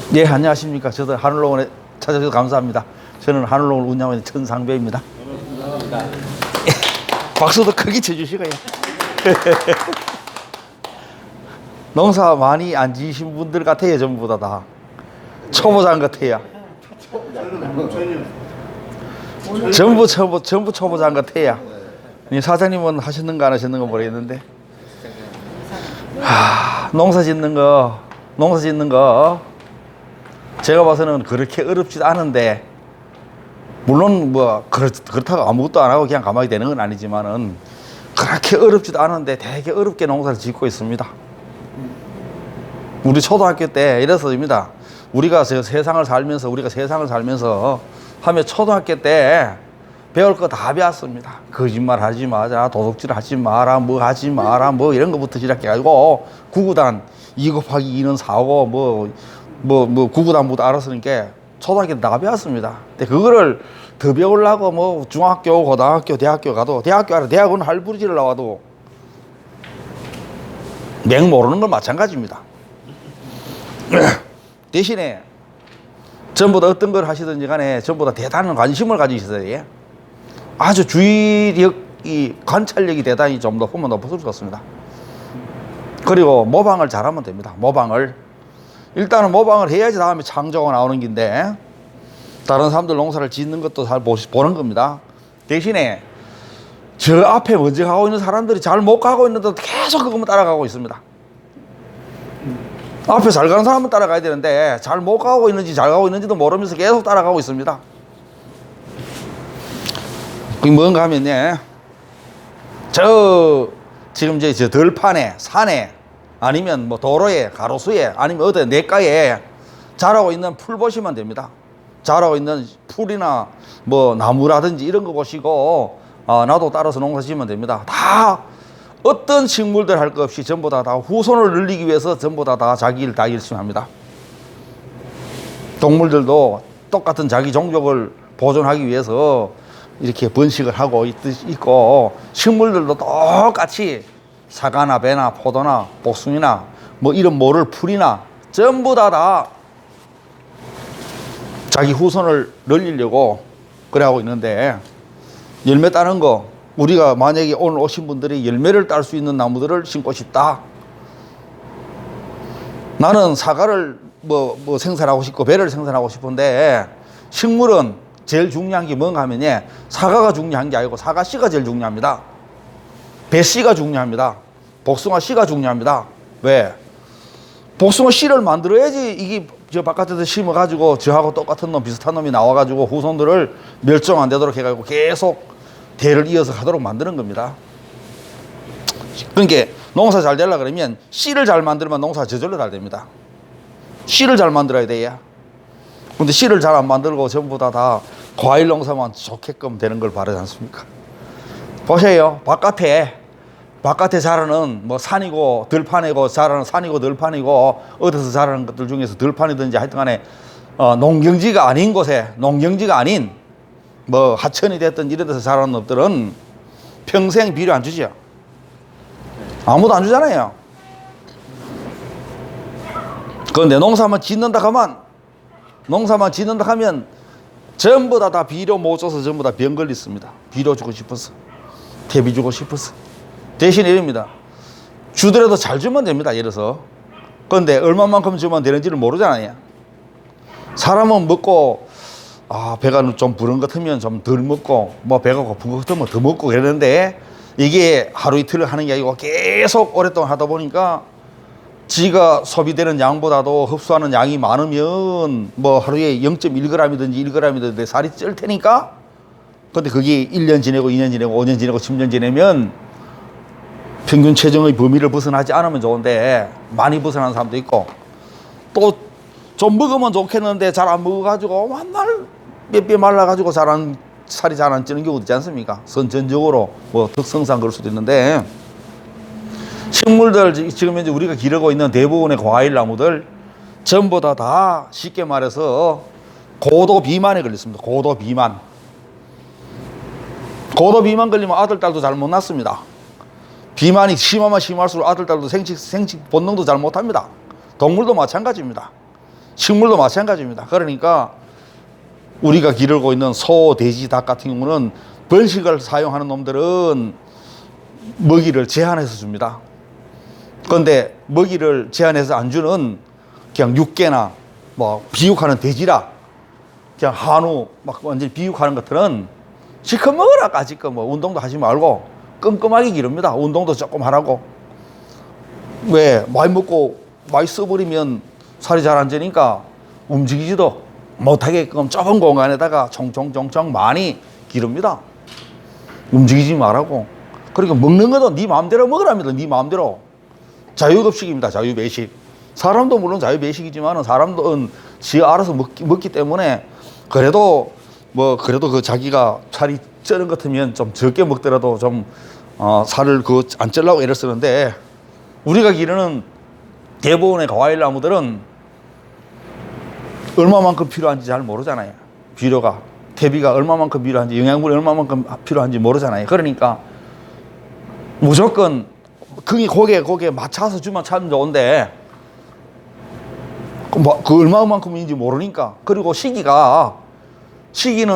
네, 안녕하십니까. 저도 하늘농원에 찾아주셔서 감사합니다. 저는 하늘농을 운영하고 있는 천상배입니다. 박수도 크게 쳐주시고요. 농사 많이 안 지으신 분들 같아요. 전부 다 초보자인 것 같아요. 전부 초보자인 것 같아요. 사장님은 하셨는가 안 하셨는가 모르겠는데, 농사 짓는 거 제가 봐서는 그렇게 어렵지도 않은데, 물론 뭐 그렇다고 아무것도 안 하고 그냥 가만히 되는 건 아니지만은 그렇게 어렵지도 않은데 되게 어렵게 농사를 짓고 있습니다. 우리 초등학교 때 이래서입니다. 우리가 세상을 살면서 하면 초등학교 때 배울 거 다 배웠습니다. 거짓말 하지 마라, 도둑질 하지 마라, 뭐 하지 마라, 뭐 이런 거부터 시작해가지고 구구단 2 곱하기 2는 4고 뭐 구구단부터 알았으니까 초등학교 때 다 배웠습니다. 근데 그거를 더 배우려고 뭐 중학교, 고등학교, 대학교 가도 대학은 할부지를 나와도 맹 모르는 건 마찬가지입니다. 대신에 전부 다 어떤 걸 하시든지 간에 전부 다 대단한 관심을 가지셔야 돼요. 아주 주의력이, 관찰력이 대단히 좀 높으면 높을 수 있습니다. 그리고 모방을 잘하면 됩니다. 일단은 모방을 해야지 다음에 창조가 나오는 긴데, 다른 사람들 농사를 짓는 것도 잘 보는 겁니다. 대신에 저 앞에 먼저 가고 있는 사람들이 잘 못 가고 있는데도 계속 그것만 따라가고 있습니다. 앞에 잘 가는 사람은 따라가야 되는데 잘 못 가고 있는지 잘 가고 있는지도 모르면서 계속 따라가고 있습니다. 그게 뭔가 하면요, 지금 저 들판에, 산에, 아니면 뭐 도로에, 가로수에, 아니면 어디 냇가에 자라고 있는 풀 보시면 됩니다. 자라고 있는 풀이나 뭐 나무라든지 이런 거 보시고 나도 따라서 농사 지으면 됩니다. 다 어떤 식물들 할 것 없이 전부 다 후손을 늘리기 위해서 전부 다 자기 일 다 열심히 합니다. 동물들도 똑같은 자기 종족을 보존하기 위해서 이렇게 번식을 하고 있고, 식물들도 똑같이 사과나 배나 포도나 복숭이나 뭐 이런 모를 풀이나 전부 다 자기 후손을 늘리려고 그래 하고 있는데, 열매 따는 거, 우리가 만약에 오늘 오신 분들이 열매를 딸 수 있는 나무들을 심고 싶다. 나는 사과를 뭐 생산하고 싶고 배를 생산하고 싶은데, 식물은 제일 중요한 게 뭔가 하면 사과가 중요한 게 아니고 사과씨가 제일 중요합니다. 배씨가 중요합니다. 복숭아 씨가 중요합니다. 왜? 복숭아 씨를 만들어야지 이게 저 바깥에서 심어가지고 저하고 똑같은 놈, 비슷한 놈이 나와가지고 후손들을 멸종 안 되도록 해가지고 계속 대를 이어서 가도록 만드는 겁니다. 그러니까 농사 잘 되려고 그러면 씨를 잘 만들면 농사 저절로 잘 됩니다. 씨를 잘 만들어야 돼요. 근데 씨를 잘 안 만들고 전부 다 과일 농사만 좋게끔 되는 걸 바라지 않습니까? 보세요. 바깥에 자라는 뭐 산이고 들판이고 자라는 산이고 들판이고 어디서 자라는 것들 중에서 들판이든지 하여튼 간에 농경지가 아닌 곳에, 농경지가 아닌 뭐 하천이 됐든 이런 데서 자라는 놈들은 평생 비료 안 주죠. 아무도 안 주잖아요. 그런데 농사만 짓는다 하면 전부 다 비료 못 줘서 전부 다 병 걸렸습니다. 비료 주고 싶어서, 퇴비 주고 싶어서. 대신에 이럽니다. 주더라도 잘 주면 됩니다. 예를 들어서. 그런데 얼마만큼 주면 되는지를 모르잖아요. 사람은 먹고 배가 좀 부른 것 같으면 좀 덜 먹고, 뭐 배가 고픈 것 같으면 더 먹고 그러는데, 이게 하루 이틀 하는 게 아니고 계속 오랫동안 하다 보니까 지가 소비되는 양보다도 흡수하는 양이 많으면 뭐 하루에 0.1g이든지 1g이든지 살이 찔 테니까. 근데 그게 1년 지내고 2년 지내고 5년 지내고 10년 지내면 평균 체중의 범위를 벗어나지 않으면 좋은데 많이 벗어나는 사람도 있고, 또 좀 먹으면 좋겠는데 잘 안 먹어가지고 맨날 몇 배 말라가지고 살이 잘 안 찌는 경우도 있지 않습니까? 선천적으로 뭐 특성상 그럴 수도 있는데, 식물들 지금 현재 우리가 기르고 있는 대부분의 과일 나무들 전부 다 쉽게 말해서 고도 비만에 걸렸습니다. 고도 비만 걸리면 아들 딸도 잘 못 낳습니다. 비만이 심하면 심할수록 아들 딸도 생식 본능도 잘 못합니다. 동물도 마찬가지입니다. 식물도 마찬가지입니다. 그러니까 우리가 기르고 있는 소, 돼지, 닭 같은 경우는 번식을 사용하는 놈들은 먹이를 제한해서 줍니다. 그런데 먹이를 제한해서 안 주는 그냥 육개나 뭐 비육하는 돼지라 그냥 한우 막 완전히 비육하는 것들은 실컷 먹으라 까짓거 뭐 운동도 하지 말고 끔끔하게 기릅니다. 운동도 조금 하라고. 왜? 많이 먹고 많이 써버리면 살이 잘 안 찌니까 움직이지도 못하게끔 좁은 공간에다가 총총총총 많이 기릅니다. 움직이지 말라고. 그러니까 먹는 것도 네 마음대로 먹으랍니다. 네 마음대로. 자유급식입니다. 자유배식. 사람도 물론 자유배식이지만 사람들은 지 알아서 먹기 때문에 그래도 그래도 그 자기가 살이 찌는 것 같으면 좀 적게 먹더라도 좀 살을 안 찌려고 애를 쓰는데 우리가 기르는 대부분의 과일나무들은 얼마만큼 필요한지 잘 모르잖아요. 비료가 대비가 얼마만큼 필요한지 영양분이 얼마만큼 필요한지 모르잖아요. 그러니까 무조건 거기에 맞춰서 주면 참 좋은데 그 얼마만큼인지 모르니까. 그리고 시기는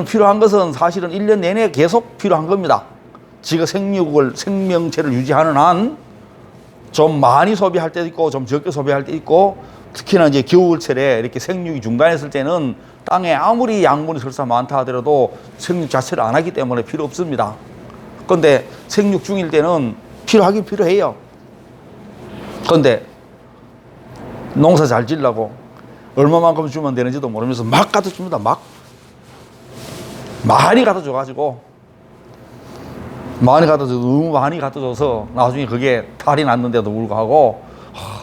필요한 것은 사실은 1년 내내 계속 필요한 겁니다. 지가 생명체를 유지하는 한 좀 많이 소비할 때도 있고 좀 적게 소비할 때 있고 특히나 이제 겨울철에 이렇게 생육이 중단했을 때는 땅에 아무리 양분이 설사 많다 하더라도 생육 자체를 안 하기 때문에 필요 없습니다. 그런데 생육 중일 때는 필요하긴 필요해요. 그런데 농사 잘 지으려고 얼마만큼 주면 되는지도 모르면서 막 갖다 줍니다. 많이 갖다 줘가지고 너무 많이 갖다 줘서 나중에 그게 탈이 났는데도 불구하고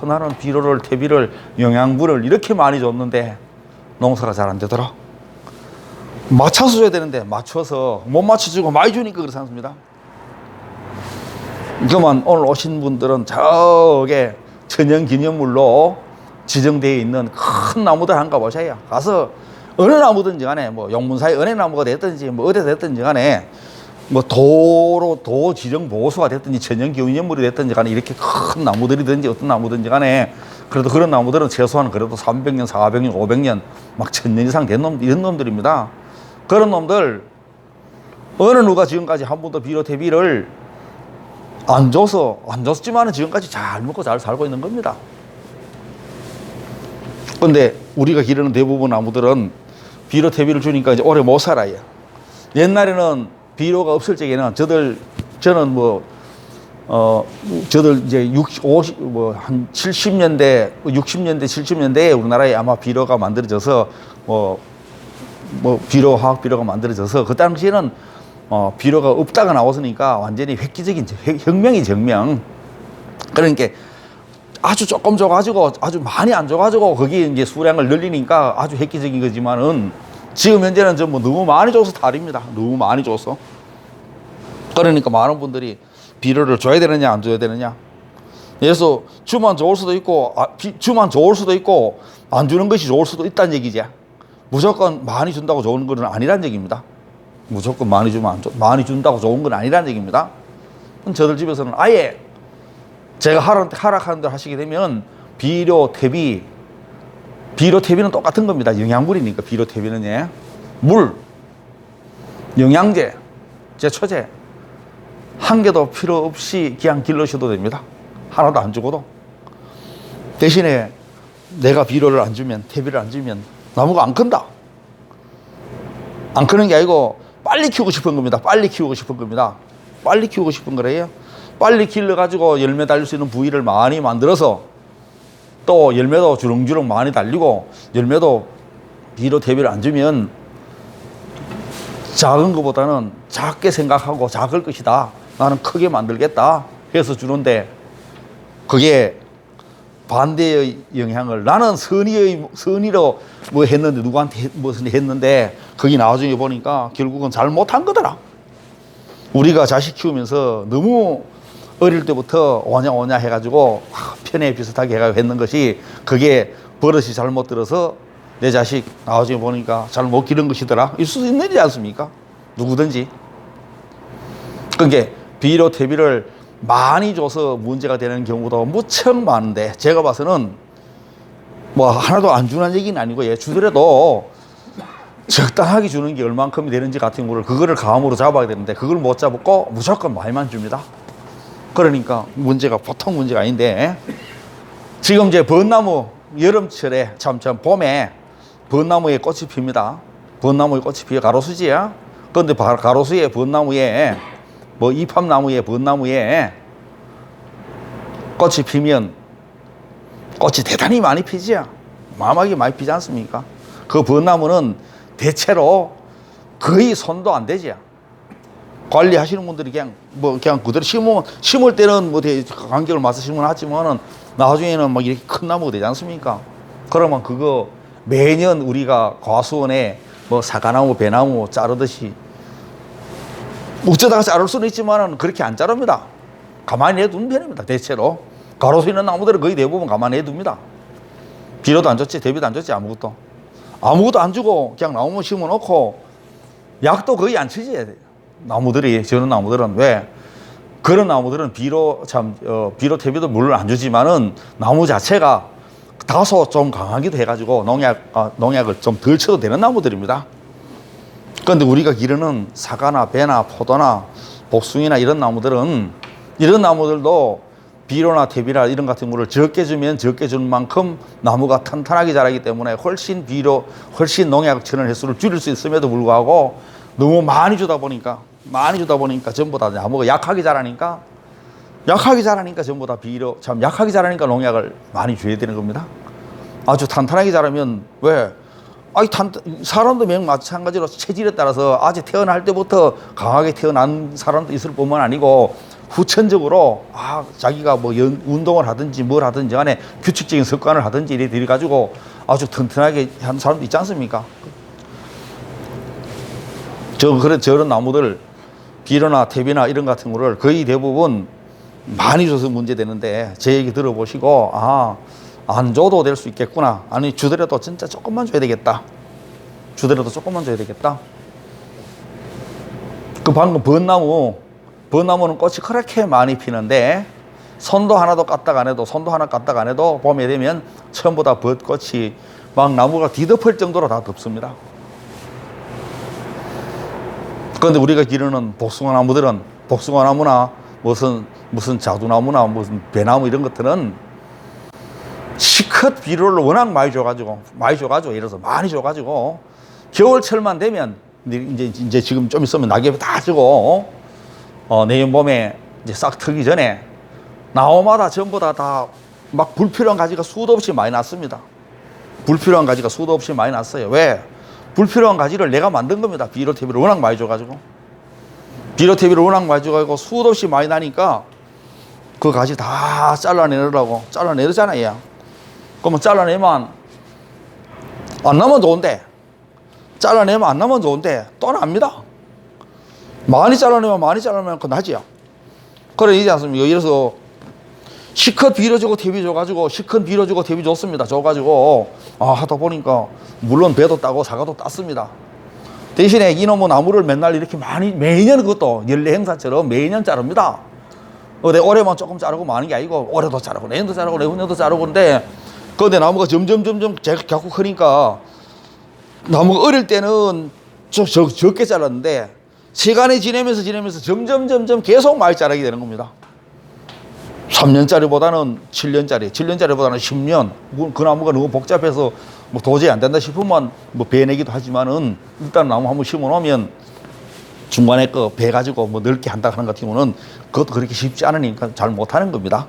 나는 비료를 퇴비를 영양분을 이렇게 많이 줬는데 농사가 잘 안 되더라. 맞춰서 줘야 되는데 맞춰서 못 맞춰주고 많이 주니까 그렇지 않습니다. 그만 오늘 오신 분들은 저게 천연기념물로 지정되어 있는 큰 나무들 한가 보셔야 가서 어느 나무든지 간에 뭐 용문사의 은혜나무가 됐든지 뭐 어디 됐든지 간에 뭐 도 지정 보호수가 됐든지 천연기념물이 됐든지 간에 이렇게 큰 나무들이든지 어떤 나무든지 간에 그래도 그런 나무들은 최소한 그래도 300년, 400년, 500년 막 1000년 이상 된 이런 놈들입니다. 그런 놈들 어느 누가 지금까지 한 번도 비료 퇴비를 안 줬지만은 지금까지 잘 먹고 잘 살고 있는 겁니다. 근데 우리가 기르는 대부분 나무들은 비료 퇴비를 주니까 이제 오래 못 살아요. 옛날에는 비료가 없을 적에는 저는 저들 이제 한 70년대, 60년대, 70년대에 우리나라에 아마 비료가 만들어져서 화학 비료가 만들어져서 그 당시에는 비료가 없다가 나왔으니까 완전히 획기적인 혁명이죠, 혁명. 그러니까 아주 조금 줘가지고 아주 많이 안 줘가지고 거기에 이제 수량을 늘리니까 아주 획기적인 거지만은 지금 현재는 너무 많이 줘서 탈입니다. 너무 많이 줘서. 그러니까 많은 분들이 비료를 줘야 되느냐 안 줘야 되느냐. 그래서 주만 좋을 수도 있고 주만 좋을 수도 있고 안 주는 것이 좋을 수도 있다는 얘기지. 무조건 많이 준다고 좋은 건 아니란 얘기입니다. 무조건 많이 준다고 좋은 건 아니란 얘기입니다. 저들 집에서는 아예 제가 하락하는 대로 하시게 되면 비료 퇴비는 똑같은 겁니다. 영양분이니까 비료 퇴비는 물, 영양제, 제초제 한 개도 필요 없이 그냥 길러셔도 됩니다. 하나도 안 주고도. 대신에 내가 비료를 안 주면 퇴비를 안 주면 나무가 안 큰다. 안 크는 게 아니고 빨리 키우고 싶은 겁니다. 빨리 키우고 싶은 겁니다. 빨리 키우고 싶은 거래요. 빨리 길러가지고 열매 달릴 수 있는 부위를 많이 만들어서 또 열매도 주렁주렁 많이 달리고 열매도 비료 퇴비를 안 주면 작은 것보다는 작게 생각하고 작을 것이다. 나는 크게 만들겠다 해서 주는데 그게 반대의 영향을 나는 선의로 뭐 했는데 누구한테 무슨 했는데 거기 나중에 보니까 결국은 잘 못한 거더라. 우리가 자식 키우면서 너무 어릴 때부터 오냐 해가지고 편에 비슷하게 해가지고 했는 것이 그게 버릇이 잘못 들어서 내 자식 나중에 보니까 잘 못 기른 것이더라. 있을 수 있는 일이지 않습니까? 누구든지. 그러니까 비료 퇴비를 많이 줘서 문제가 되는 경우도 무척 많은데 제가 봐서는 뭐 하나도 안 주는 얘기는 아니고 예, 주더라도 적당하게 주는 게 얼만큼이 되는지 같은 거를 그거를 감으로 잡아야 되는데 그걸 못 잡고 무조건 많이만 줍니다. 그러니까 문제가 보통 문제가 아닌데 지금 이제 벚나무 여름철에 참 봄에 벚나무에 꽃이 핍니다. 벚나무에 꽃이 피어 가로수지야. 그런데 가로수에 벚나무에 뭐 이팝나무에 벚나무에 꽃이 피면 꽃이 대단히 많이 피지요. 마음하게 많이 피지 않습니까? 그 벚나무는 대체로 거의 손도 안 되지요. 관리하시는 분들이 그냥 그대로 심을 때는 뭐 간격을 맞춰 심어놨지만은 나중에는 막 이렇게 큰 나무가 되지 않습니까? 그러면 그거 매년 우리가 과수원에 뭐 사과나무, 배나무 자르듯이 어쩌다가 자를 수는 있지만은 그렇게 안 자릅니다. 가만히 내두는 편입니다. 대체로 가로수 있는 나무들은 거의 대부분 가만히 내둡니다. 비료도 안 줬지, 대비도 안 줬지, 아무것도 안 주고 그냥 나무만 심어놓고 약도 거의 안 치지. 나무들이 저런 나무들은 왜 그런 나무들은 비료 대비도 물론 안 주지만은 나무 자체가 다소 좀 강하기도 해가지고 농약을 좀 덜 쳐도 되는 나무들입니다. 그런데 우리가 기르는 사과나 배나 포도나 복숭이나 이런 나무들도 비료나 퇴비나 이런 같은 거를 적게 주면 적게 주는 만큼 나무가 탄탄하게 자라기 때문에 훨씬 농약 치는 횟수를 줄일 수 있음에도 불구하고 너무 많이 주다 보니까 전부 다 나무가 약하게 자라니까 전부 다 약하게 자라니까 농약을 많이 줘야 되는 겁니다. 아주 탄탄하게 자라면 사람도 마찬가지로 체질에 따라서 아직 태어날 때부터 강하게 태어난 사람도 있을 뿐만 아니고 후천적으로 자기가 뭐 운동을 하든지 뭘 하든지 간에 규칙적인 습관을 하든지 이래 가지고 아주 튼튼하게 한 사람도 있지 않습니까? 저런 나무들 비료나 퇴비나 이런 같은 거를 거의 대부분 많이 줘서 문제되는데 제 얘기 들어보시고 안 줘도 될 수 있겠구나. 아니 주더라도 진짜 조금만 줘야 되겠다. 그 방금 벚나무는 꽃이 그렇게 많이 피는데 손도 하나 까딱 안 해도 봄에 되면 전부 다 벚꽃이 막 나무가 뒤덮을 정도로 다 덮습니다. 그런데 우리가 기르는 복숭아나무나 무슨 자두나무나 무슨 배나무 이런 것들은 시컷 비료를 워낙 많이 줘가지고 예를 들어서 많이 줘가지고 겨울철만 되면 이제 지금 좀 있으면 낙엽이 다 지고 내년 봄에 이제 싹 트기 전에 나무마다 전부 다 막 불필요한 가지가 수도 없이 많이 났습니다. 왜? 불필요한 가지를 내가 만든 겁니다. 비료 퇴비를 워낙 많이 줘가지고 수도 없이 많이 나니까 그 가지 다 잘라내잖아요. 그러면 잘라내면 안 나면 좋은데 또 납니다. 많이 잘라내면 그 나지요. 그래 이지 않습니까? 예를 들어서 시컷 비료 주고 퇴비 줘가지고 줘가지고 하다 보니까 물론 배도 따고 사과도 땄습니다. 대신에 이놈의 나무를 맨날 이렇게 매년 그것도 연례 행사처럼 매년 자릅니다. 올해만 조금 자르고 마는 게 아니고 올해도 자르고 내년도 자르고 내후년도 자르고 근데 그런데 나무가 점점 자꾸 크니까 나무가 어릴 때는 적게 자랐는데 시간이 지내면서 점점 계속 많이 자라게 되는 겁니다. 3년짜리보다는 7년짜리보다는 10년. 그 나무가 너무 복잡해서 뭐 도저히 안 된다 싶으면 뭐 베내기도 하지만은 일단 나무 한번 심어 놓으면 중간에 거 배 가지고 뭐 넓게 한다 하는 것 같은 경우는 그것도 그렇게 쉽지 않으니까 잘 못하는 겁니다.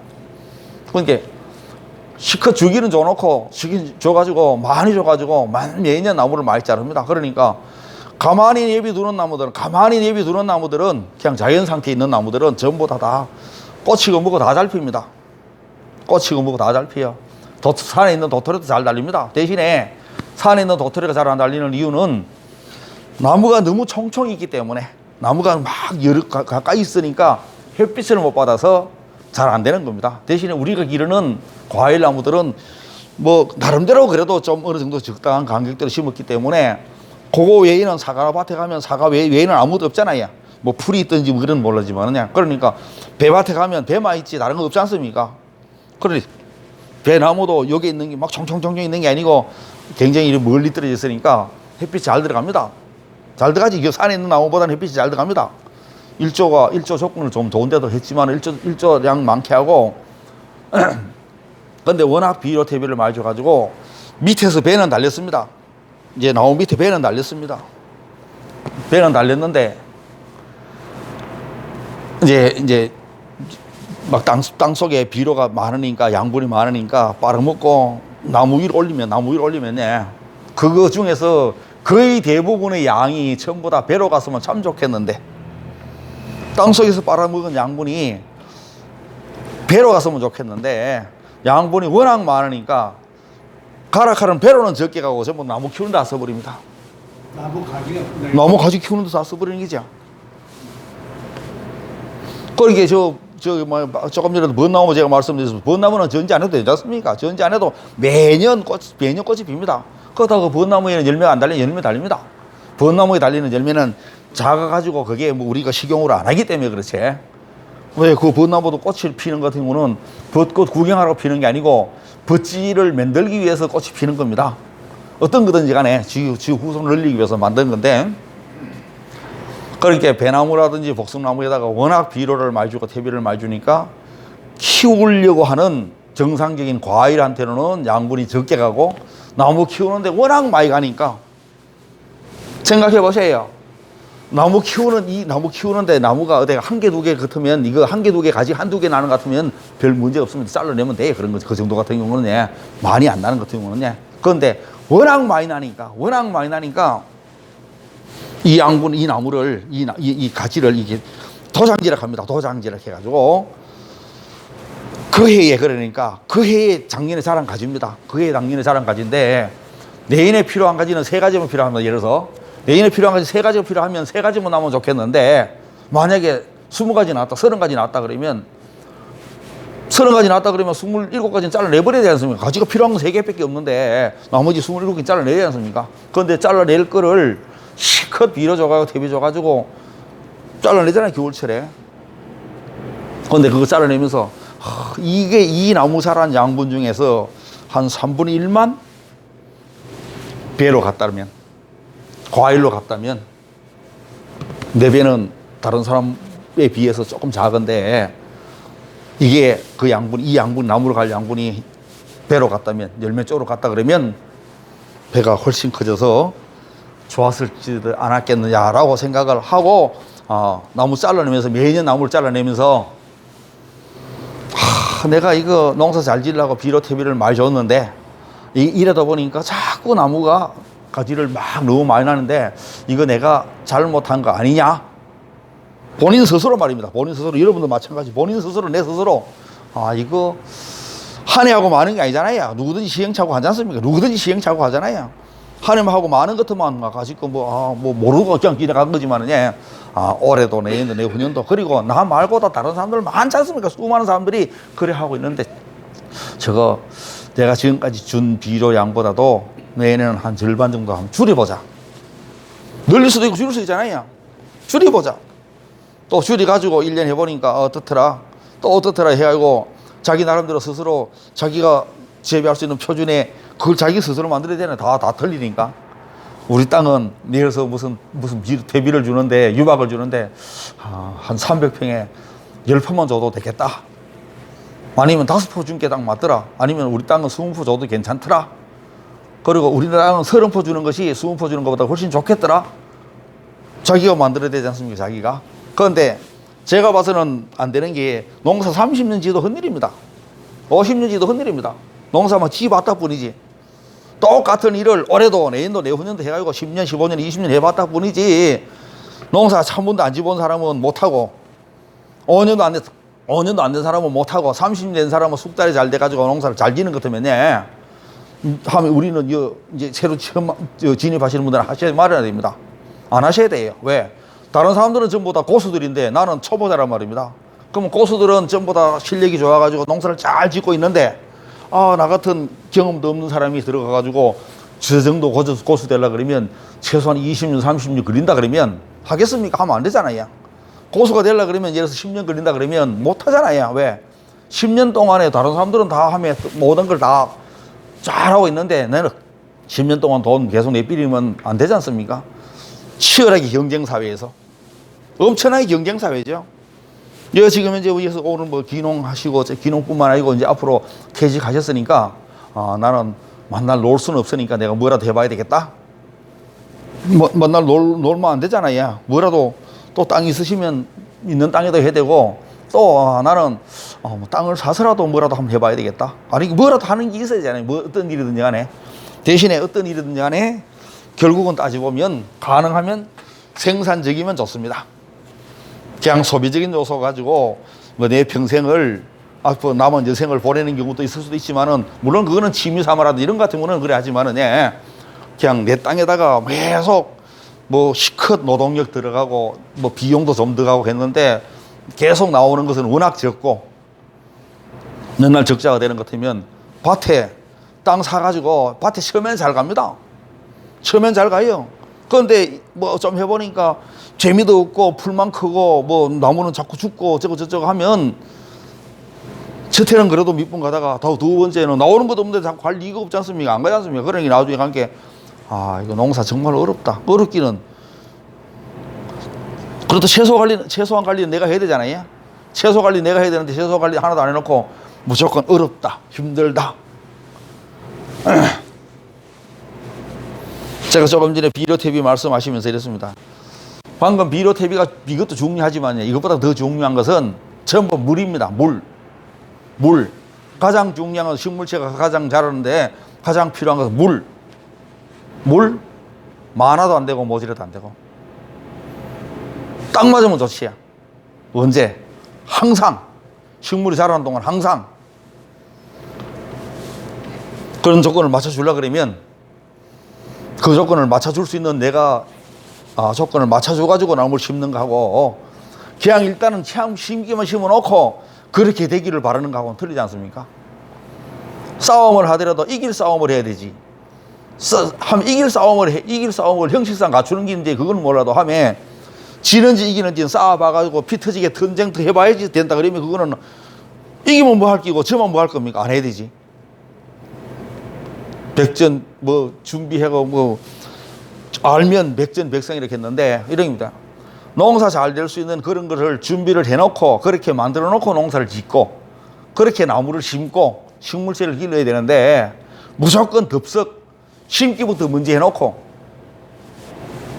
그러니까 시컷 주기는 줘가지고 많이 줘가지고 매년 나무를 많이 자릅니다. 그러니까 가만히 내비두는 나무들은 그냥 자연 상태에 있는 나무들은 전부 다 꽃이고 뭐고 다 잘 핍니다. 산에 있는 도토리도 잘 달립니다. 대신에 산에 있는 도토리가 잘 안 달리는 이유는 나무가 너무 총총이 있기 때문에 나무가 막 가까이 있으니까 햇빛을 못 받아서 잘 안 되는 겁니다. 대신에 우리가 기르는 과일 나무들은 뭐 나름대로 그래도 좀 어느 정도 적당한 간격대로 심었기 때문에 그거 외에는 사과밭에 가면 사과 외에는 아무것도 없잖아요. 뭐 풀이 있든지 뭐 그런 모르지만 그냥 그러니까 배밭에 가면 배만 있지 다른 거 없지 않습니까? 배나무도 여기 있는 게 막 총총총총 있는 게 아니고 굉장히 멀리 떨어져 있으니까 햇빛이 잘 들어갑니다. 잘 들어가지. 이게 산에 있는 나무보다는 햇빛이 잘 들어갑니다. 일조 조건을 좀 좋은 데도 했지만 일조량 많게 하고 근데 워낙 비료 대비를 많이 줘가지고 밑에서 배는 달렸습니다. 이제 나무 밑에 배는 달렸습니다. 배는 달렸는데 이제 막 땅 속에 비료가 많으니까 양분이 많으니까 빨아먹고 나무 위로 올리면 그거 중에서 거의 대부분의 양이 전부 다 배로 갔으면 참 좋겠는데 땅 속에서 빨아먹은 양분이 배로 갔으면 좋겠는데 양분이 워낙 많으니까 가락하는 배로는 적게 가고 전부 나무 키우는 데 다 써버립니다. 나무 가지 키우는 데 다 써버리는 거죠. 그러니까 조금 전에도 벚나무 제가 말씀드렸습니다. 벚나무는 전지 안 해도 되지 않습니까? 전지 안 해도 매년 꽃이 핍니다. 그렇다고 벚나무에는 열매가 안 달리면 열매 달립니다. 벚나무에 달리는 열매는 작아가지고 그게 뭐 우리가 식용으로 안 하기 때문에 그렇지. 왜 그 벚나무도 꽃을 피는 같은 경우는 벚꽃 구경하러 피는 게 아니고 벚지를 만들기 위해서 꽃이 피는 겁니다. 어떤 거든지 간에 지구 후손을 늘리기 위해서 만든 건데 그러니까 배나무라든지 복숭나무에다가 워낙 비료를 많이 주고 퇴비를 많이 주니까 키우려고 하는 정상적인 과일한테는 양분이 적게 가고 나무 키우는데 워낙 많이 가니까 생각해 보세요. 나무 키우는데 나무가 어디 한 개, 두 개 같으면 이거 한 개, 두 개 가지 한두 개 나는 것 같으면 별 문제 없습니다. 잘라내면 돼. 그런 거, 그 정도 같은 경우는 많이 안 나는 것 같은 경우는 그런데 워낙 많이 나니까 이 양분, 이 나무를, 이 가지를 이게 도장지락 합니다. 도장지락 해가지고 그 해에 작년에 자란 가지입니다. 그 해에 작년에 자란 가지인데 내년에 필요한 가지는 3가지만 필요합니다. 예를 들어서 내년에 필요한 가지 3가지가 필요하면 3가지만 나오면 좋겠는데 만약에 20가지 나왔다, 30가지 나왔다 그러면 27가지는 잘라내버려야 되지 않습니까? 가지가 필요한 건 3개밖에 없는데 나머지 27개 잘라내야 되지 않습니까? 그런데 잘라낼 거를 실컷 빌어줘가지고 퇴비 줘가지고 잘라내잖아요. 겨울철에. 그런데 그거 잘라내면서 이게 이 나무 자란 양분 중에서 한 3분의 1만 배로 갔다면 과일로 갔다면 내 배는 다른 사람에 비해서 조금 작은데 이게 그 양분, 이 양분, 나무로 갈 양분이 배로 갔다면 열매 쪽으로 갔다 그러면 배가 훨씬 커져서 좋았을지 않았겠느냐라고 생각을 하고 나무 잘라내면서 매년 나무를 잘라내면서 내가 이거 농사 잘 지으려고 비료 퇴비를 많이 줬는데 이러다 보니까 자꾸 나무가 가지를 막 너무 많이 나는데 이거 내가 잘못한 거 아니냐? 본인 스스로 말입니다. 본인 스스로 여러분도 마찬가지. 본인 스스로 내 스스로 이거 한 해하고 많은 게 아니잖아요. 누구든지 시행착오 하지 않습니까? 누구든지 시행착오 하잖아요. 한 해만 하고 많은 것만 가지고 뭐 모르고 그냥 지나간 거지만은 올해도 내년도 내후년도 그리고 나 말고도 다른 사람들 많지 않습니까? 수많은 사람들이 그래 하고 있는데 저거 내가 지금까지 준 비료 양보다도 내년에는 한 절반 정도 한번 줄여보자. 늘릴 수도 있고 줄일 수 있잖아요. 줄여보자. 또 줄여가지고 1년 해보니까 어떻더라 해가지고 자기 나름대로 스스로 자기가 재배할 수 있는 표준에 그걸 자기 스스로 만들어야 되네. 다 틀리니까. 우리 땅은 내려서 무슨 퇴비를 주는데, 유박을 주는데, 한 300평에 10포만 줘도 되겠다. 아니면 5포 준 게 딱 맞더라. 아니면 우리 땅은 20포 줘도 괜찮더라. 그리고 우리 땅은 30포 주는 것이 20포 주는 것보다 훨씬 좋겠더라. 자기가 만들어야 되지 않습니까, 자기가. 그런데 제가 봐서는 안 되는 게 농사 30년 지도 헛일입니다. 50년 지도 헛일입니다. 농사만 지 봤다 뿐이지. 똑같은 일을 올해도 내년도 내후년도 해가지고 10년, 15년, 20년 해봤다 뿐이지. 농사 한 번도 안 지본 사람은 못하고 5년도 안 된 사람은 못하고 30년 된 사람은 숙달이 잘 돼가지고 농사를 잘 지는 것 같으면 하면 우리는 이제 새로 처음 진입하시는 분들은 하셔야 말해야 됩니다. 안 하셔야 돼요. 왜? 다른 사람들은 전부 다 고수들인데 나는 초보자란 말입니다. 그러면 고수들은 전부 다 실력이 좋아가지고 농사를 잘 짓고 있는데 나 같은 경험도 없는 사람이 들어가가지고 저 정도 고수 되려고 그러면 최소한 20년, 30년 걸린다 그러면 하겠습니까? 하면 안 되잖아요. 고수가 되려고 그러면 예를 들어서 10년 걸린다 그러면 못 하잖아요. 왜? 10년 동안에 다른 사람들은 다 하면 모든 걸 다 잘하고 있는데 나는 10년 동안 돈 계속 내비리면 안 되지 않습니까? 치열하게 경쟁사회에서. 엄청나게 경쟁사회죠. 지금 이제 위에서 오늘 뭐 귀농하시고, 귀농뿐만 아니고 이제 앞으로 퇴직하셨으니까, 나는 만날 놀 수는 없으니까 내가 뭐라도 해봐야 되겠다. 맨날 놀면 안 되잖아요. 뭐라도 또 땅 있으시면 있는 땅에도 해야 되고, 또 나는 뭐 땅을 사서라도 뭐라도 한번 해봐야 되겠다. 아니 뭐라도 하는 게 있어야 되잖아요. 뭐 어떤 일이든지 간에. 대신에 어떤 일이든지 간에 결국은 따지보면 가능하면 생산적이면 좋습니다. 그냥 소비적인 요소 가지고 뭐 내 평생을 앞으로 남은 여생을 보내는 경우도 있을 수도 있지만은, 물론 그거는 취미 삼아라도 이런 같은 거는 그래 하지만은, 그냥 내 땅에다가 계속 뭐 시컷 노동력 들어가고 뭐 비용도 좀 들어가고 했는데 계속 나오는 것은 워낙 적고 맨날 적자가 되는 것 같으면 밭에 땅 사가지고 밭에 처음엔 잘 갑니다. 처음엔 잘 가요. 그런데 뭐 좀 해보니까 재미도 없고 풀만 크고 뭐 나무는 자꾸 죽고 저거 하면 첫해는 그래도 몇 번 가다가 두 번째는 나오는 것도 없는데 자꾸 갈 리가 없지 않습니까? 안 가지 않습니까? 그러니 나중에 간 게 이거 농사 정말 어렵다. 어렵기는. 그래도 최소한 관리는 내가 해야 되잖아요. 채소 관리 내가 해야 되는데 채소 관리 하나도 안 해놓고 무조건 어렵다, 힘들다. 제가 조금 전에 비료태비 말씀하시면서 이랬습니다. 방금 비료태비가 이것도 중요하지만 이것보다 더 중요한 것은 전부 물입니다. 물. 가장 중요한 건 식물체가 가장 자라는데 가장 필요한 것은 물 많아도 안 되고 모자라도 안 되고. 딱 맞으면 좋지야. 언제? 항상. 식물이 자라는 동안 항상. 그런 조건을 맞춰주려고 그러면 그 조건을 맞춰줄 수 있는 내가 조건을 맞춰줘가지고 나무를 심는 거하고 그냥 일단은 심기만 심어놓고 그렇게 되기를 바라는 거하고는 틀리지 않습니까? 싸움을 하더라도 이길 싸움을 해야 되지. 이길 싸움을 형식상 갖추는 게 있는데 그건 몰라도 하면 지는지 이기는지는 싸워봐가지고 피 터지게 전쟁도 해봐야지 된다 그러면 그거는 이기면 뭐 할 끼고 저만 뭐 할 겁니까? 안 해야 되지. 백전 뭐 준비하고 뭐 알면 백전백성 이렇게 했는데 이럽니다. 농사 잘 될 수 있는 그런 것을 준비를 해놓고 그렇게 만들어 놓고 농사를 짓고 그렇게 나무를 심고 식물체를 길러야 되는데 무조건 덥석 심기부터 먼저 해놓고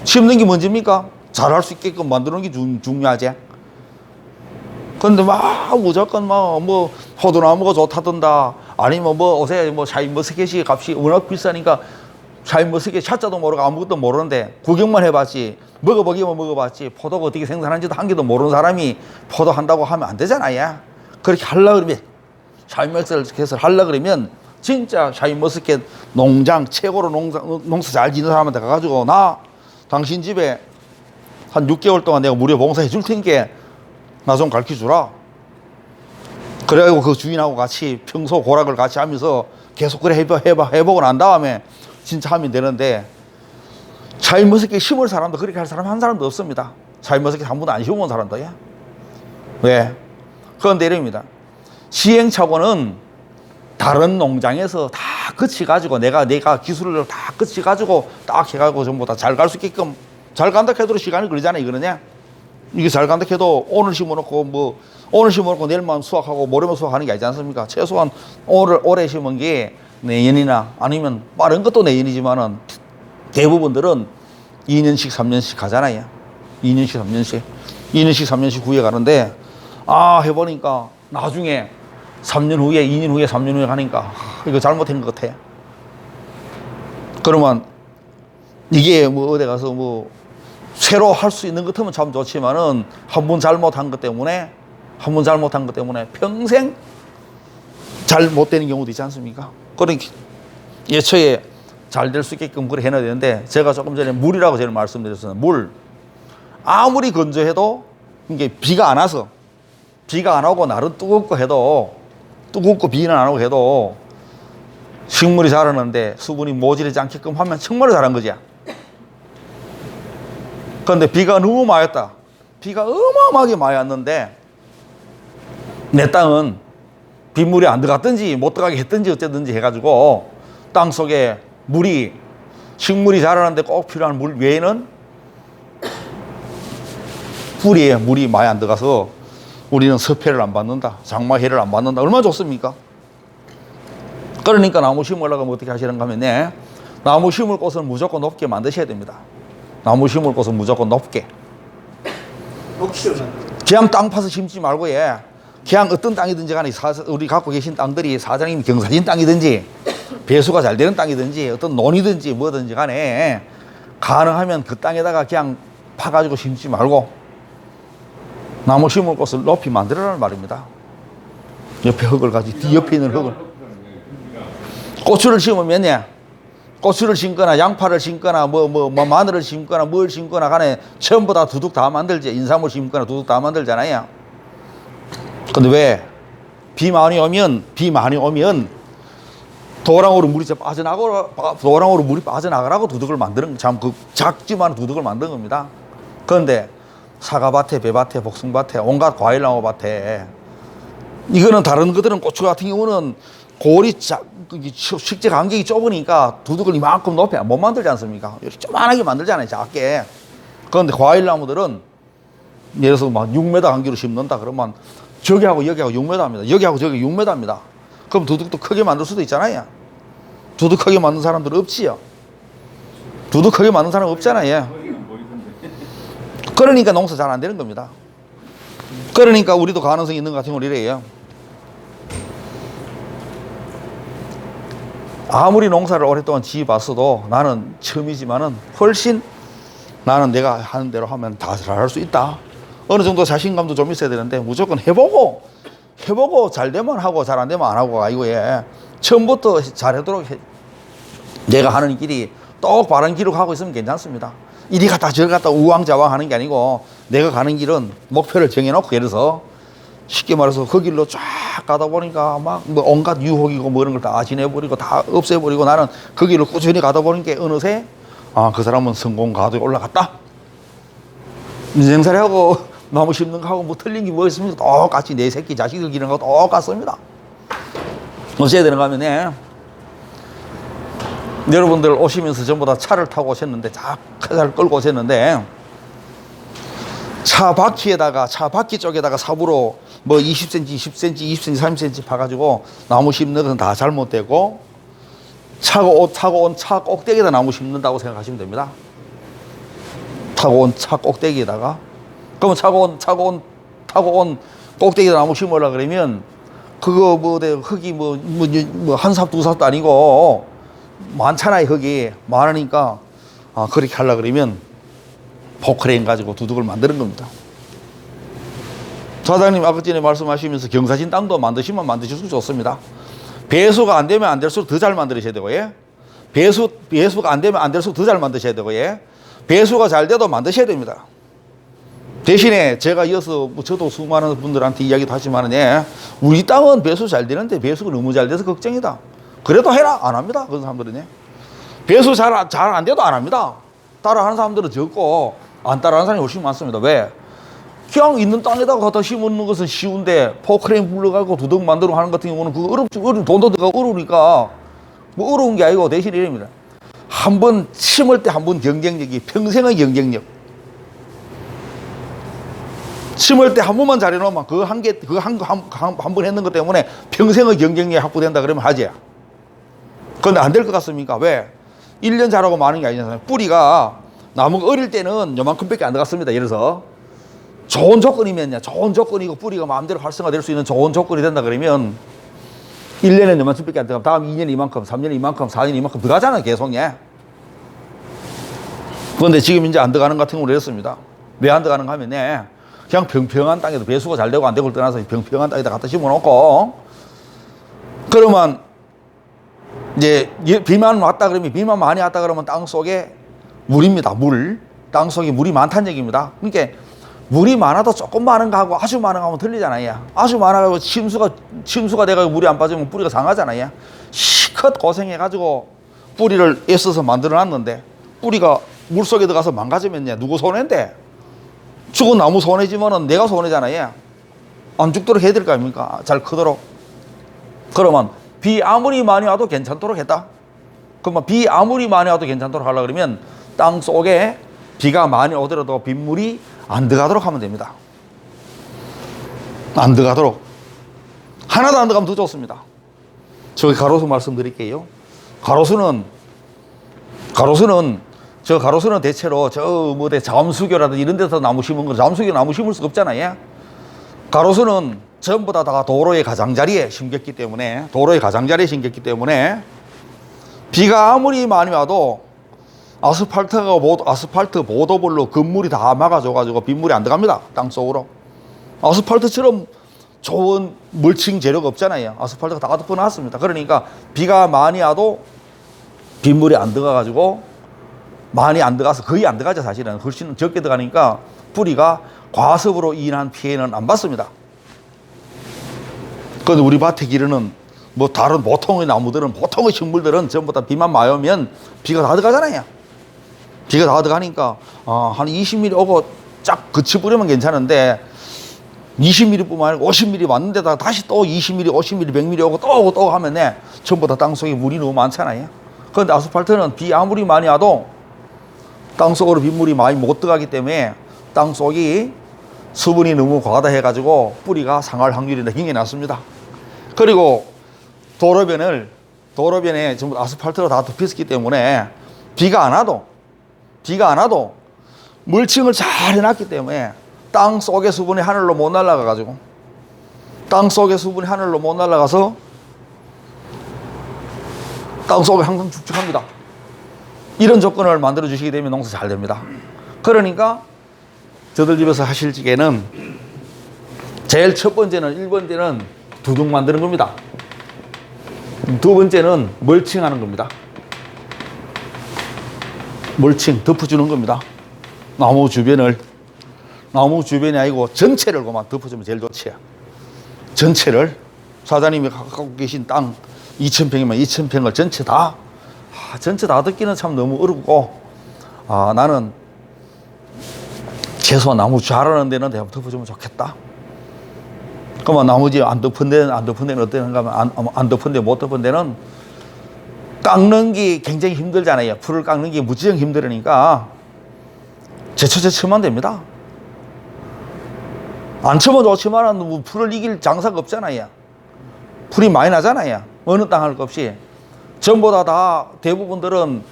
심는 게 먼저입니까? 잘할 수 있게끔 만드는 게 중요하지. 근데 무조건 뭐 호두나무가 좋다던다 아니면 요새 샤인머스켓이 값이 워낙 비싸니까 샤인머스켓 샷자도 모르고 아무것도 모르는데 구경만 해봤지 먹어보기만 먹어봤지 포도가 어떻게 생산하는지도 한 개도 모르는 사람이 포도 한다고 하면 안 되잖아요. 그렇게 하려고 그러면 샤인머스켓을 하려고 그러면 진짜 샤인머스켓 농장 최고로 농사 잘 짓는 사람한테 가가지고 나 당신 집에 한 6개월 동안 내가 무료 봉사해 줄 테니까 나 좀 가르쳐 주라. 그래가지고 그 주인하고 같이 평소 고락을 같이 하면서 계속 그래 해보고 난 다음에 진짜 하면 되는데 샤인머스켓 심을 사람도 그렇게 할 사람 한 사람도 없습니다. 샤인머스켓 한 번도 안 심어본 사람도. 왜? 그런데 이럽니다. 시행착오는 다른 농장에서 다 거치가지고 내가 기술을 다 거치가지고 딱 해가지고 전부 다 잘 갈 수 있게끔 잘 간다 해도 시간이 걸리잖아요. 그러냐? 이게 잘 간다 해도 오늘 심어놓고 내일만 수확하고 모레만 수확하는 게 아니지 않습니까? 최소한 올해 심은 게 내년이나 아니면 빠른 것도 내년이지만은 대부분들은 2년씩 3년씩 가잖아요. 2년씩 3년씩 후에 가는데 해보니까 나중에 3년 후에 2년 후에 3년 후에 가니까 이거 잘못된 것 같아. 그러면 이게 어디 가서 새로 할 수 있는 것 같으면 참 좋지만은 한 번 잘못한 것 때문에 평생 잘 못 되는 경우도 있지 않습니까? 그러니까 예초에 잘 될 수 있게끔 그렇게 해놔야 되는데 제가 조금 전에 물이라고 제가 말씀드렸어요. 물. 아무리 건조해도 이게 비가 안 오고 날은 뜨겁고 비는 안 오고 해도 식물이 자라는데 수분이 모자라지 않게끔 하면 정말 잘한 거지. 그런데 비가 너무 많이 왔다. 비가 어마어마하게 많이 왔는데 내 땅은 빗물이 안 들어갔든지 못 들어가게 했든지 어쨌든지 해가지고 땅 속에 물이 식물이 자라는데 꼭 필요한 물 외에는 뿌리에 물이 많이 안 들어가서 우리는 섭해를 안 받는다. 장마해를 안 받는다. 얼마나 좋습니까? 그러니까 나무 심으려고 하면 어떻게 하시는가 하면 네, 나무 심을 곳은 무조건 높게 만드셔야 됩니다. 나무 심을 곳은 무조건 높게. 그냥 땅 파서 심지 말고 그냥 어떤 땅이든지 간에 우리 갖고 계신 땅들이 사장님이 경사진 땅이든지 배수가 잘 되는 땅이든지 어떤 논이든지 뭐든지 간에 가능하면 그 땅에다가 그냥 파가지고 심지 말고 나무 심을 곳을 높이 만들어라는 말입니다. 옆에 흙을 가지고 옆에 있는 흙을. 고추를 심으면 고추를 심거나 양파를 심거나 뭐 마늘을 심거나 뭘 심거나 간에 전부 다 두둑 다 만들지. 인삼을 심거나 두둑 다 만들잖아요. 근데 왜? 비 많이 오면 도랑으로 물이 빠져나가라고 두둑을 만드는, 참 그 작지만 두둑을 만드는 겁니다. 그런데 사과밭에, 배밭에, 복숭밭에, 온갖 과일나무 밭에 이거는 다른 것들은 고추 같은 경우는 골이 식재 간격이 좁으니까 두둑을 이만큼 높이 못 만들지 않습니까? 이렇게 조그만하게 만들잖아요, 작게. 그런데 과일나무들은 예를 들어서 막 6m 간격으로 심는다 그러면 저기하고 여기하고 6m입니다. 여기하고 저기 6m입니다. 그럼 두둑도 크게 만들 수도 있잖아요. 두둑 크게 만든 사람들은 없지요. 두둑 크게 만든 사람 없잖아요. 그러니까 농사 잘 안 되는 겁니다. 그러니까 우리도 가능성이 있는 것 같은 걸 이래요. 아무리 농사를 오랫동안 지어봤어도 나는 처음이지만은 훨씬 나는 내가 하는 대로 하면 다 잘할 수 있다. 어느 정도 자신감도 좀 있어야 되는데 무조건 해보고 잘 되면 하고 잘 안 되면 안 하고가 아니고 처음부터 잘하도록 내가 하는 길이 똑 바른 길로 가고 있으면 괜찮습니다. 이리 갔다 저리 갔다 우왕좌왕 하는 게 아니고 내가 가는 길은 목표를 정해놓고 예를 들어서 쉽게 말해서 그 길로 쫙 가다 보니까 막 뭐 온갖 유혹이고 뭐 이런 걸 다 지내버리고 다 없애버리고 나는 그 길로 꾸준히 가다 보니까 어느새 그 사람은 성공 가도에 올라갔다. 인생살이하고 나무 심는 거하고 뭐 틀린 게 뭐 있습니까? 똑같이 내 새끼 자식들 기르는 거 똑같습니다. 어째야 되는가 하면 여러분들 오시면서 전부 다 차를 타고 오셨는데 차를 끌고 오셨는데 차 바퀴 쪽에다가 삽으로 뭐 20cm, 10cm, 20cm, 30cm 파가지고 나무 심는 건 다 잘못되고 타고 온 차 꼭대기에다 나무 심는다고 생각하시면 됩니다. 타고 온 차 꼭대기에다가 그러면 타고 온 꼭대기에다 나무 심으려고 그러면 그거 흙이 한 삽 두 삽도 아니고 많잖아요. 흙이 많으니까 그렇게 하려고 그러면 포크레인 가지고 두둑을 만드는 겁니다. 사장님 아까 전에 말씀하시면서 경사진 땅도 만드시면 만드실수록 좋습니다. 배수가 안 되면 안 될수록 더 잘 만드셔야 되고 배수가 안 되면 안 될수록 더 잘 만드셔야 되고 배수가 잘 돼도 만드셔야 됩니다. 대신에 제가 이어서 저도 수많은 분들한테 이야기도 하지만 우리 땅은 배수 잘 되는데 배수가 너무 잘 돼서 걱정이다. 그래도 해라 안 합니다. 그런 사람들은 배수 잘 안 돼도 안 합니다. 따라하는 사람들은 적고 안 따라하는 사람이 훨씬 많습니다. 왜? 그냥 있는 땅에다가 갖다 심는 것은 쉬운데 포크레인 불러가고 두둑 만들고 하는 같은 경우는 그거 돈도 들어가고 어려우니까 뭐 어려운 게 아니고 대신 이럽니다. 한 번 심을 때 한 번 경쟁력이 평생의 경쟁력. 심을 때 한 번만 잘해놓으면 한 번 했는 것 때문에 평생의 경쟁력이 확보된다 그러면 하지. 그런데 안 될 것 같습니까? 왜? 1년 자라고 많은 게 아니잖아요. 뿌리가 나무가 어릴 때는 요만큼밖에 안 들어갔습니다. 예를 들어서 좋은 조건이고 뿌리가 마음대로 활성화될 수 있는 좋은 조건이 된다 그러면 1년에 요만큼밖에 안 들어가면 다음 2년에 이만큼, 3년에 이만큼, 4년에 이만큼 들어가잖아요. 계속. 그런데 지금 이제 안 들어가는 같은 경우는 이렇습니다. 왜 안 들어가는가 하면 그냥 평평한 땅에도 배수가 잘 되고 안 되고를 떠나서 평평한 땅에다 갖다 심어놓고 그러면 이제 비만 많이 왔다 그러면 땅 속에 물입니다. 땅 속에 물이 많다는 얘기입니다. 그러니까 물이 많아도 조금 많은 거하고 아주 많은 거하고 틀리잖아요. 아주 많아가지고 침수가 돼가지고 물이 안 빠지면 뿌리가 상하잖아요. 시컷 고생해가지고 뿌리를 애써서 만들어 놨는데 뿌리가 물 속에 들어가서 망가지면 누구 손해인데? 죽은 나무 손해지면은 내가 손해잖아요. 안 죽도록 해야 될 거 아닙니까? 잘 크도록. 그러면 비 아무리 많이 와도 괜찮도록 했다. 그러면 비 아무리 많이 와도 괜찮도록 하려고 그러면 땅 속에 비가 많이 오더라도 빗물이 안 들어가도록 하면 됩니다. 안 들어가도록. 하나도 안 들어가면 더 좋습니다. 저기 가로수 말씀드릴게요. 가로수는 대체로 자음수교라든지 이런 데서 나무 심은 거, 자음수교 나무 심을 수가 없잖아요. 가로수는 전부 다 도로의 가장자리에 심겼기 때문에, 비가 아무리 많이 와도 아스팔트 보도블로 건물이 다 막아줘가지고 빗물이 안 들어갑니다. 땅속으로. 아스팔트처럼 좋은 멀칭 재료가 없잖아요. 아스팔트가 다 덮어놨습니다. 그러니까 비가 많이 와도 빗물이 안 들어가가지고, 많이 안 들어가서 거의 안 들어가죠. 사실은 훨씬 적게 들어가니까 뿌리가 과습으로 인한 피해는 안 받습니다. 그런데 우리 밭에 기르는 다른 보통의 나무들은, 보통의 식물들은 전부 다 비만 많이 오면 비가 다 들어가잖아요. 비가 다 들어가니까 한 20mm 오고 쫙 그치부리면 괜찮은데 20mm뿐만 아니고 50mm 왔는데다 다시 또 20mm, 50mm, 100mm 오고 또 하면 전부 다 땅속에 물이 너무 많잖아요. 그런데 아스팔트는 비 아무리 많이 와도 땅속으로 빗물이 많이 못 들어가기 때문에 땅속이 수분이 너무 과다 해가지고 뿌리가 상할 확률이 굉장히 낮습니다. 그리고 도로변에 전부 아스팔트로 다 덮였기 때문에 비가 안 와도 멀칭을 잘 해놨기 때문에 땅 속의 수분이 하늘로 못 날아가서 땅 속에 항상 축축합니다. 이런 조건을 만들어 주시게 되면 농사 잘 됩니다. 그러니까 저들 집에서 하실 적에는 제일 첫 번째는 1번째는 두둑 만드는 겁니다. 두 번째는 멀칭하는 겁니다. 멀칭 덮어주는 겁니다. 나무 주변이 아니고 전체를 그만 덮어주면 제일 좋지요. 전체를 사장님이 갖고 계신 땅 2,000평이면 2,000평을 전체 다 듣기는 참 너무 어렵고, 나는 최소한 나무 자라는 데는 내가 덮어주면 좋겠다. 그러면 나머지 안 덮은 데는 어떠는가 하면 안 덮은 데 못 덮은 데는 깎는 게 굉장히 힘들잖아요. 풀을 깎는 게 무지성 힘들으니까 제쳐만 됩니다. 안 쳐면 좋지만 풀을 이길 장사가 없잖아요. 풀이 많이 나잖아요. 어느 땅 할 것 없이. 전부 다 대부분들은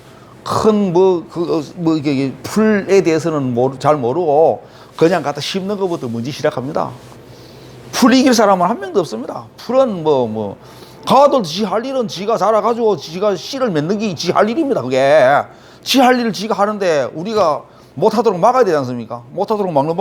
큰 풀에 대해서는 잘 모르고 그냥 갖다 심는 것부터 먼저 시작합니다. 풀 이길 사람은 한 명도 없습니다. 풀은 가도 지 할 일은 지가 자라가지고 지가 씨를 맺는 게 지 할 일입니다. 그게 지 할 일을 지가 하는데 우리가 못하도록 막아야 되지 않습니까? 못하도록 막는